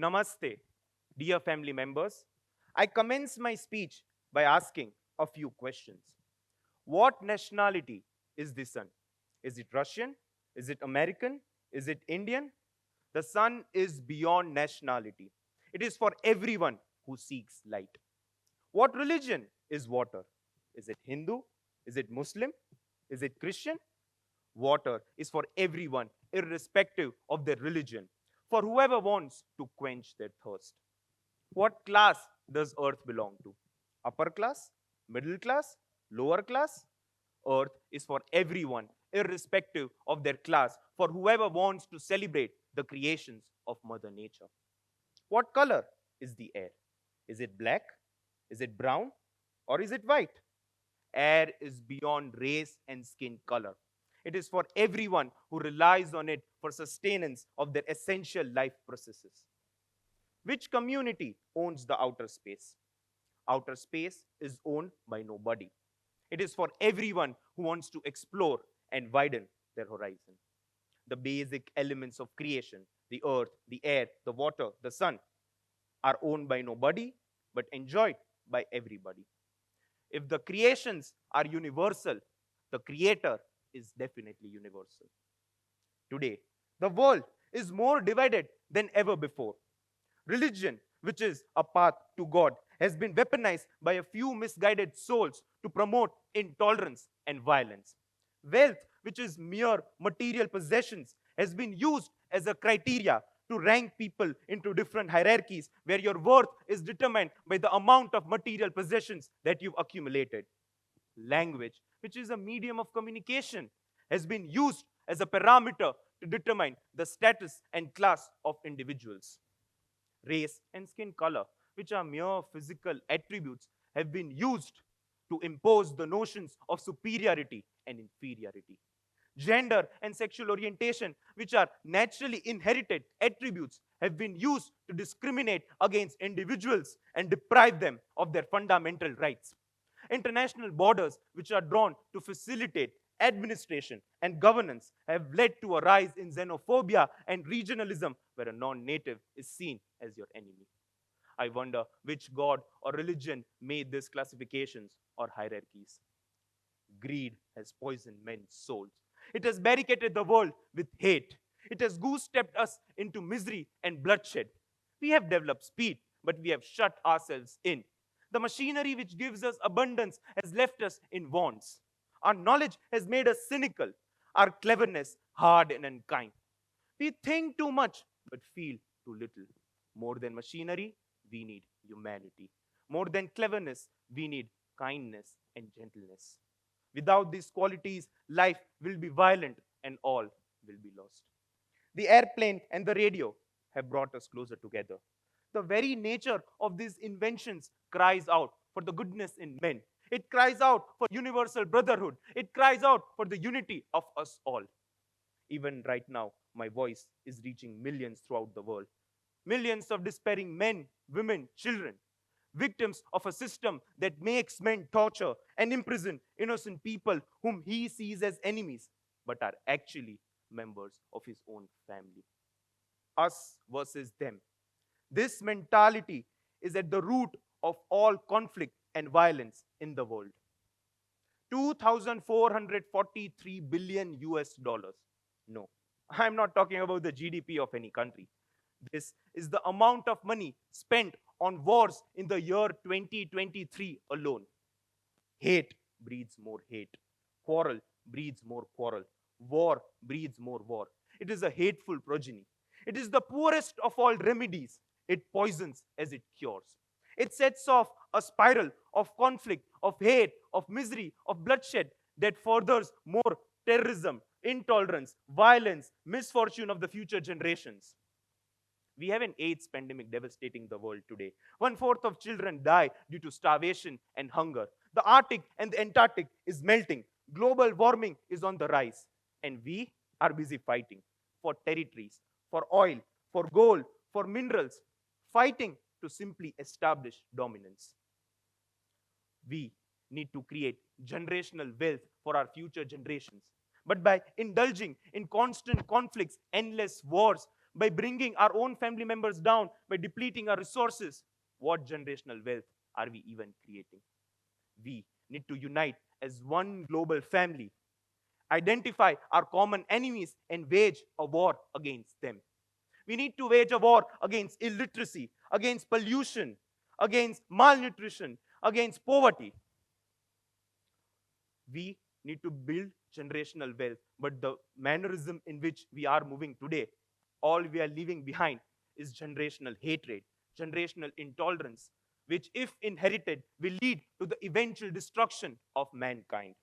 Namaste, dear family members. I commence my speech by asking a few questions. What nationality is the sun? Is it Russian? Is it American? Is it Indian? The sun is beyond nationality. It is for everyone who seeks light. What religion is water? Is it Hindu? Is it Muslim? Is it Christian? Water is for everyone, irrespective of their religion, for whoever wants to quench their thirst. What class does Earth belong to? Upper class? Middle class? Lower class? Earth is for everyone, irrespective of their class, for whoever wants to celebrate the creations of Mother Nature. What color is the air? Is it black? Is it brown? Or is it white? Air is beyond race and skin color. It is for everyone who relies on it for sustenance of their essential life processes. Which community owns the outer space? Outer space is owned by nobody. It is for everyone who wants to explore and widen their horizon. The basic elements of creation, the earth, the air, the water, the sun, are owned by nobody but enjoyed by everybody. If the creations are universal, the creator is definitely universal. Today, the world is more divided than ever before. Religion, which is a path to God, has been weaponized by a few misguided souls to promote intolerance and violence. Wealth, which is mere material possessions, has been used as a criteria to rank people into different hierarchies where your worth is determined by the amount of material possessions that you've accumulated. Language, which is a medium of communication, has been used as a parameter to determine the status and class of individuals. Race and skin color, which are mere physical attributes, have been used to impose the notions of superiority and inferiority. Gender and sexual orientation, which are naturally inherited attributes, have been used to discriminate against individuals and deprive them of their fundamental rights. International borders, which are drawn to facilitate administration and governance, have led to a rise in xenophobia and regionalism where a non-native is seen as your enemy. I wonder which god or religion made these classifications or hierarchies. Greed has poisoned men's souls. It has barricaded the world with hate. It has goose-stepped us into misery and bloodshed. We have developed speed, but we have shut ourselves in. The machinery which gives us abundance has left us in wants. Our knowledge has made us cynical, our cleverness hard and unkind. We think too much, but feel too little. More than machinery, we need humanity. More than cleverness, we need kindness and gentleness. Without these qualities, life will be violent and all will be lost. The airplane and the radio have brought us closer together. The very nature of these inventions cries out for the goodness in men. It cries out for universal brotherhood. It cries out for the unity of us all. Even right now, my voice is reaching millions throughout the world. Millions of despairing men, women, children, victims of a system that makes men torture and imprison innocent people whom he sees as enemies, but are actually members of his own family. Us versus them. This mentality is at the root of all conflict and violence in the world. 2,443 billion US dollars. No, I'm not talking about the GDP of any country. This is the amount of money spent on wars in the year 2023 alone. Hate breeds more hate. Quarrel breeds more quarrel. War breeds more war. It is a hateful progeny. It is the poorest of all remedies. It poisons as it cures. It sets off a spiral of conflict, of hate, of misery, of bloodshed that furthers more terrorism, intolerance, violence, misfortune of the future generations. We have an AIDS pandemic devastating the world today. 1/4 of children die due to starvation and hunger. The Arctic and the Antarctic is melting. Global warming is on the rise. And we are busy fighting for territories, for oil, for gold, for minerals, fighting to simply establish dominance. We need to create generational wealth for our future generations. But by indulging in constant conflicts, endless wars, by bringing our own family members down, by depleting our resources, what generational wealth are we even creating? We need to unite as one global family, identify our common enemies, and wage a war against them. We need to wage a war against illiteracy, against pollution, against malnutrition, against poverty. We need to build generational wealth, but the mannerism in which we are moving today, all we are leaving behind is generational hatred, generational intolerance, which, if inherited, will lead to the eventual destruction of mankind.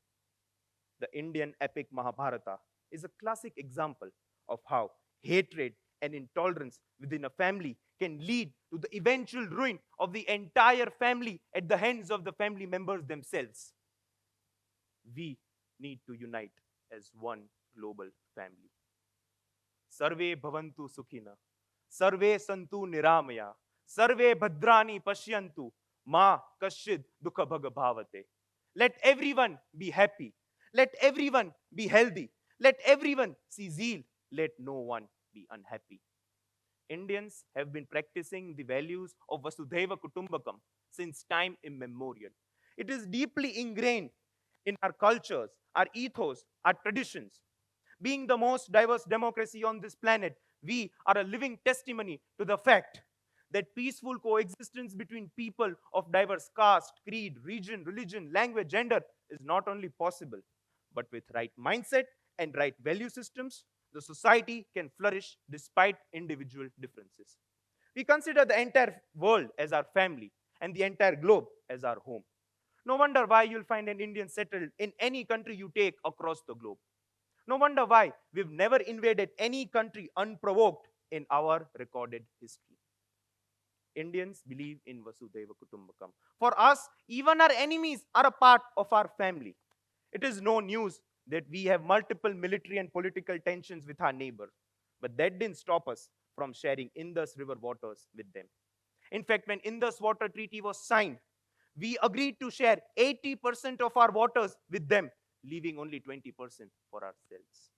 The Indian epic Mahabharata is a classic example of how hatred and intolerance within a family can lead to the eventual ruin of the entire family at the hands of the family members themselves. We need to unite as one global family. Sarve bhavantu sukhina, sarve santu niramaya, sarve bhadrani pashyantu, ma kashid dukha bhaga bhavate. Let everyone be happy. Let everyone be healthy. Let everyone see zeal. Let no one be unhappy. Indians have been practicing the values of Vasudhaiva Kutumbakam since time immemorial. It is deeply ingrained in our cultures, our ethos, our traditions. Being the most diverse democracy on this planet, we are a living testimony to the fact that peaceful coexistence between people of diverse caste, creed, region, religion, language, gender is not only possible, but with right mindset and right value systems, the society can flourish despite individual differences. We consider the entire world as our family and the entire globe as our home. No wonder why you'll find an Indian settled in any country you take across the globe. No wonder why we've never invaded any country unprovoked in our recorded history. Indians believe in Vasudhaiva Kutumbakam. For us, even our enemies are a part of our family. It is no news that we have multiple military and political tensions with our neighbors, but that didn't stop us from sharing Indus River waters with them. In fact, when Indus Water Treaty was signed, we agreed to share 80% of our waters with them, leaving only 20% for ourselves.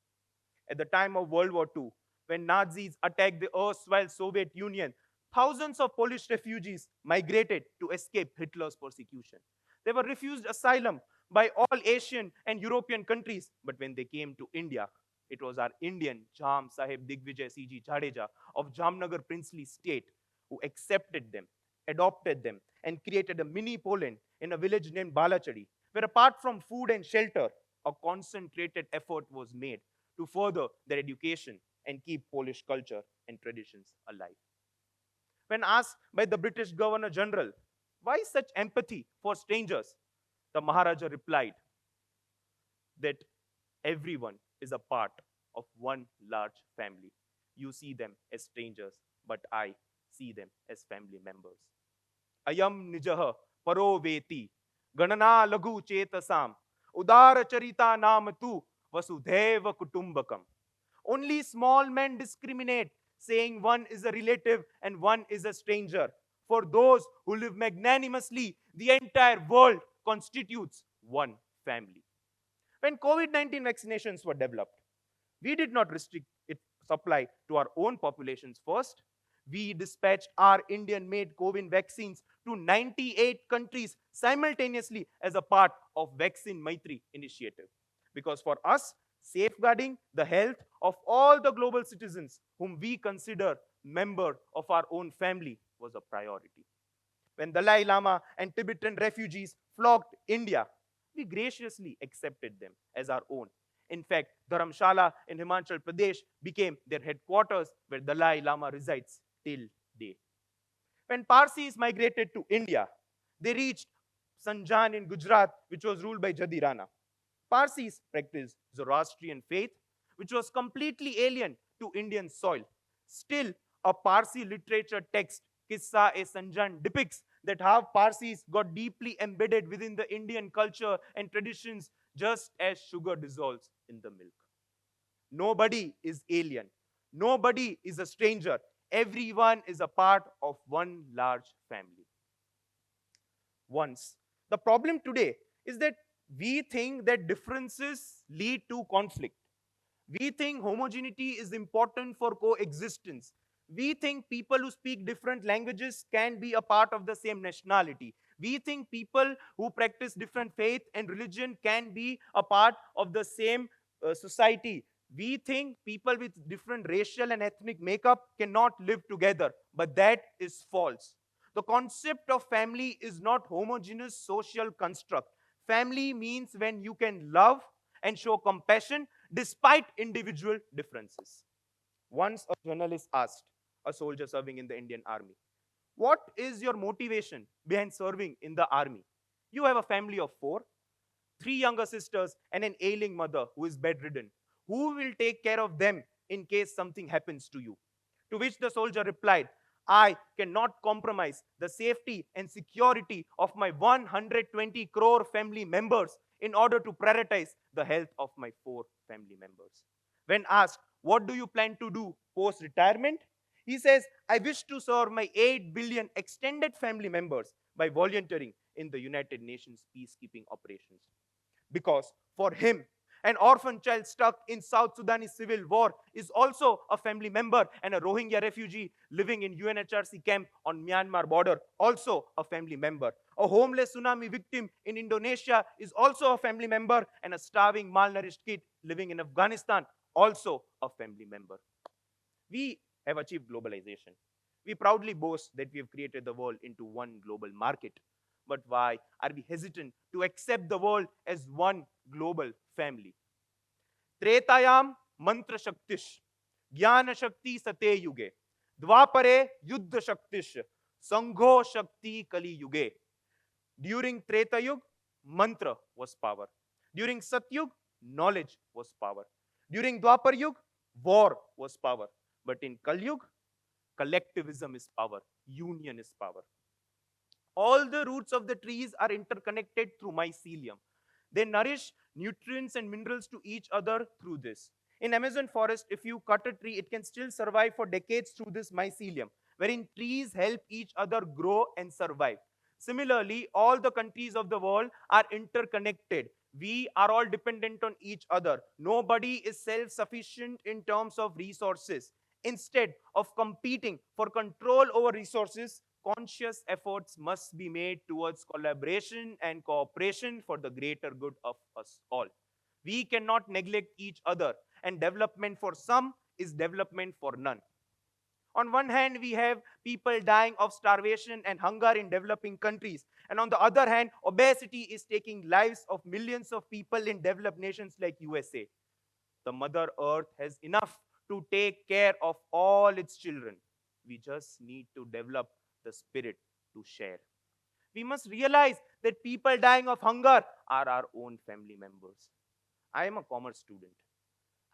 At the time of World War II, when Nazis attacked the erstwhile Soviet Union, thousands of Polish refugees migrated to escape Hitler's persecution. They were refused asylum by all Asian and European countries, but when they came to India, it was our Indian Jam Sahib Digvijay C.G. Jadeja of Jamnagar princely state who accepted them, adopted them, and created a mini Poland in a village named Balachadi, where apart from food and shelter, a concentrated effort was made to further their education and keep Polish culture and traditions alive. When asked by the British Governor General, why such empathy for strangers? The Maharaja replied that everyone is a part of one large family. You see them as strangers, but I see them as family members. Ayam nijaha paro veti, ganana lagu chetasam, udara charita nam tu vasudhaiva kutumbakam. Only small men discriminate, saying one is a relative and one is a stranger. For those who live magnanimously, the entire world constitutes one family. When COVID-19 vaccinations were developed, we did not restrict its supply to our own populations first. We dispatched our Indian-made COVID vaccines to 98 countries simultaneously as a part of Vaccine Maitri initiative. Because for us, safeguarding the health of all the global citizens whom we consider member of our own family was a priority. When Dalai Lama and Tibetan refugees flocked India, we graciously accepted them as our own. In fact, Dharamshala in Himachal Pradesh became their headquarters where Dalai Lama resides till date. When Parsis migrated to India, they reached Sanjan in Gujarat, which was ruled by Jadi Rana. Parsis practiced Zoroastrian faith, which was completely alien to Indian soil. Still, a Parsi literature text, Kissa-e-Sanjan, depicts that how Parsis got deeply embedded within the Indian culture and traditions just as sugar dissolves in the milk. Nobody is alien. Nobody is a stranger. Everyone is a part of one large family. Once. The problem today is that we think that differences lead to conflict. We think homogeneity is important for coexistence. We think people who speak different languages can be a part of the same nationality. We think people who practice different faith and religion can be a part of the same society. We think people with different racial and ethnic makeup cannot live together, but that is false. The concept of family is not homogeneous social construct. Family means when you can love and show compassion despite individual differences. Once a journalist asked a soldier serving in the Indian army, "What is your motivation behind serving in the army? You have a family of four, three younger sisters, and an ailing mother who is bedridden. Who will take care of them in case something happens to you?" To which the soldier replied, "I cannot compromise the safety and security of my 120 crore family members in order to prioritize the health of my four family members." When asked, "What do you plan to do post retirement?" he says, "I wish to serve my 8 billion extended family members by volunteering in the United Nations peacekeeping operations." Because for him, an orphan child stuck in South Sudanese civil war is also a family member, and a Rohingya refugee living in UNHRC camp on Myanmar border also a family member. A homeless tsunami victim in Indonesia is also a family member, and a starving malnourished kid living in Afghanistan also a family member. We have achieved globalization. We proudly boast that we have created the world into one global market. But why are we hesitant to accept the world as one global family? त्रेतायाम मंत्र शक्तिश ज्ञान शक्ति सते युगे द्वापरे युद्ध शक्तिश संघो शक्ति कली युगे. During Treta Yuga, mantra was power. During Satyug, knowledge was power. During Dwapar Yuga, war was power. But in Kali Yuga, collectivism is power. Union is power. All the roots of the trees are interconnected through mycelium. They nourish nutrients and minerals to each other through this. In Amazon forest, if you cut a tree, it can still survive for decades through this mycelium, wherein trees help each other grow and survive. Similarly, all the countries of the world are interconnected. We are all dependent on each other. Nobody is self-sufficient in terms of resources. Instead of competing for control over resources, conscious efforts must be made towards collaboration and cooperation for the greater good of us all. We cannot neglect each other, and development for some is development for none. On one hand, we have people dying of starvation and hunger in developing countries. And on the other hand, obesity is taking lives of millions of people in developed nations like USA. The Mother Earth has enough to take care of all its children. We just need to develop the spirit to share. We must realize that people dying of hunger are our own family members. I am a commerce student.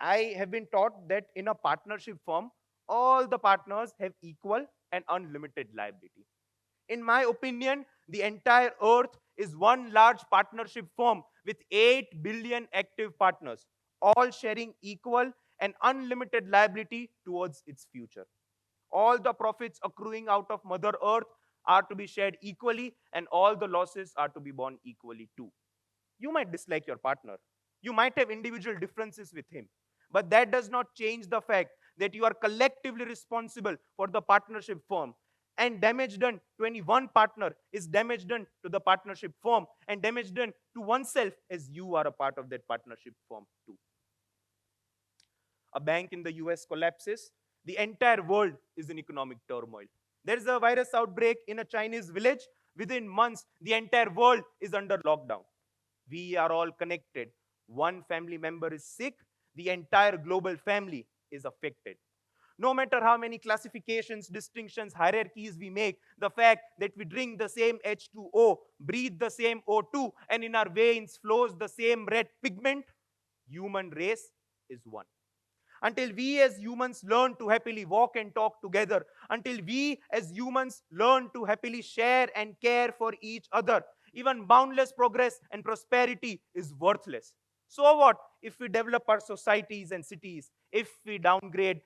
I have been taught that in a partnership firm, all the partners have equal and unlimited liability. In my opinion, the entire earth is one large partnership firm with 8 billion active partners, all sharing equal and unlimited liability towards its future. All the profits accruing out of Mother Earth are to be shared equally, and all the losses are to be borne equally too. You might dislike your partner. You might have individual differences with him. But that does not change the fact that you are collectively responsible for the partnership firm. And damage done to any one partner is damage done to the partnership firm, and damage done to oneself as you are a part of that partnership firm too. A bank in the US collapses, the entire world is in economic turmoil. There is a virus outbreak in a Chinese village. Within months, the entire world is under lockdown. We are all connected. One family member is sick, the entire global family is affected. No matter how many classifications, distinctions, hierarchies we make, the fact that we drink the same H2O, breathe the same O2, and in our veins flows the same red pigment, human race is one. Until we as humans learn to happily walk and talk together, until we as humans learn to happily share and care for each other, even boundless progress and prosperity is worthless. So what if we develop our societies and cities? If we downgrade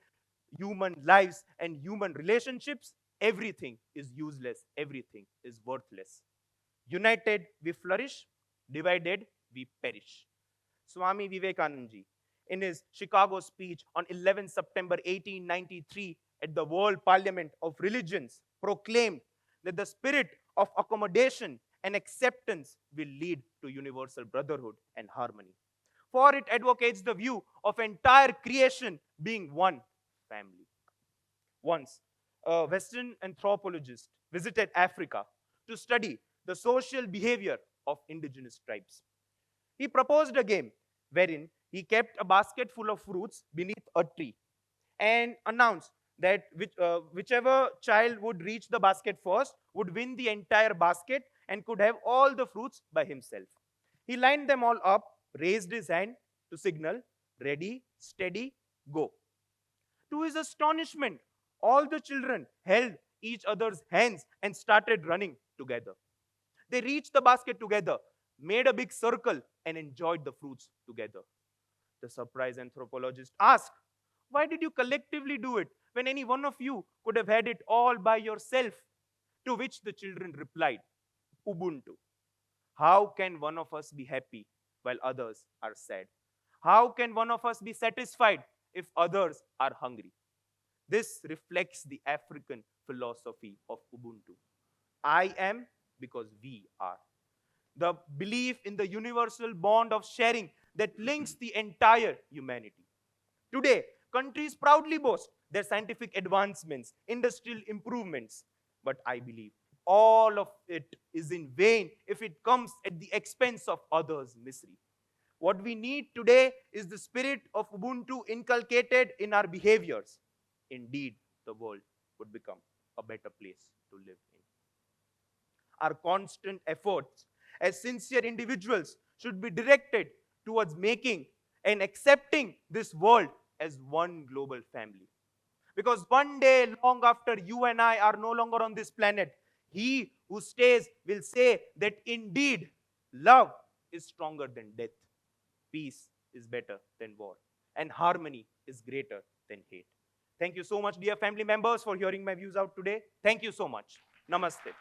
human lives and human relationships, everything is useless, everything is worthless. United, we flourish. Divided, we perish. Swami Vivekananda ji, in his Chicago speech on 11 September 1893 at the World Parliament of Religions, proclaimed that the spirit of accommodation and acceptance will lead to universal brotherhood and harmony. For it advocates the view of entire creation being one family. Once, a Western anthropologist visited Africa to study the social behavior of indigenous tribes. He proposed a game wherein he kept a basket full of fruits beneath a tree and announced that whichever child would reach the basket first would win the entire basket and could have all the fruits by himself. He lined them all up, raised his hand to signal, ready, steady, go. To his astonishment, all the children held each other's hands and started running together. They reached the basket together, made a big circle, and enjoyed the fruits together. The surprised anthropologist asked, "Why did you collectively do it when any one of you could have had it all by yourself?" To which the children replied, "Ubuntu. How can one of us be happy while others are sad? How can one of us be satisfied if others are hungry?" This reflects the African philosophy of Ubuntu. I am because we are. The belief in the universal bond of sharing that links the entire humanity. Today, countries proudly boast their scientific advancements, industrial improvements, but I believe all of it is in vain if it comes at the expense of others' misery. What we need today is the spirit of Ubuntu inculcated in our behaviors. Indeed, the world would become a better place to live in. Our constant efforts as sincere individuals should be directed towards making and accepting this world as one global family. Because one day, long after you and I are no longer on this planet, he who stays will say that indeed love is stronger than death, peace is better than war, and harmony is greater than hate. Thank you so much, dear family members, for hearing my views out today. Thank you so much. Namaste.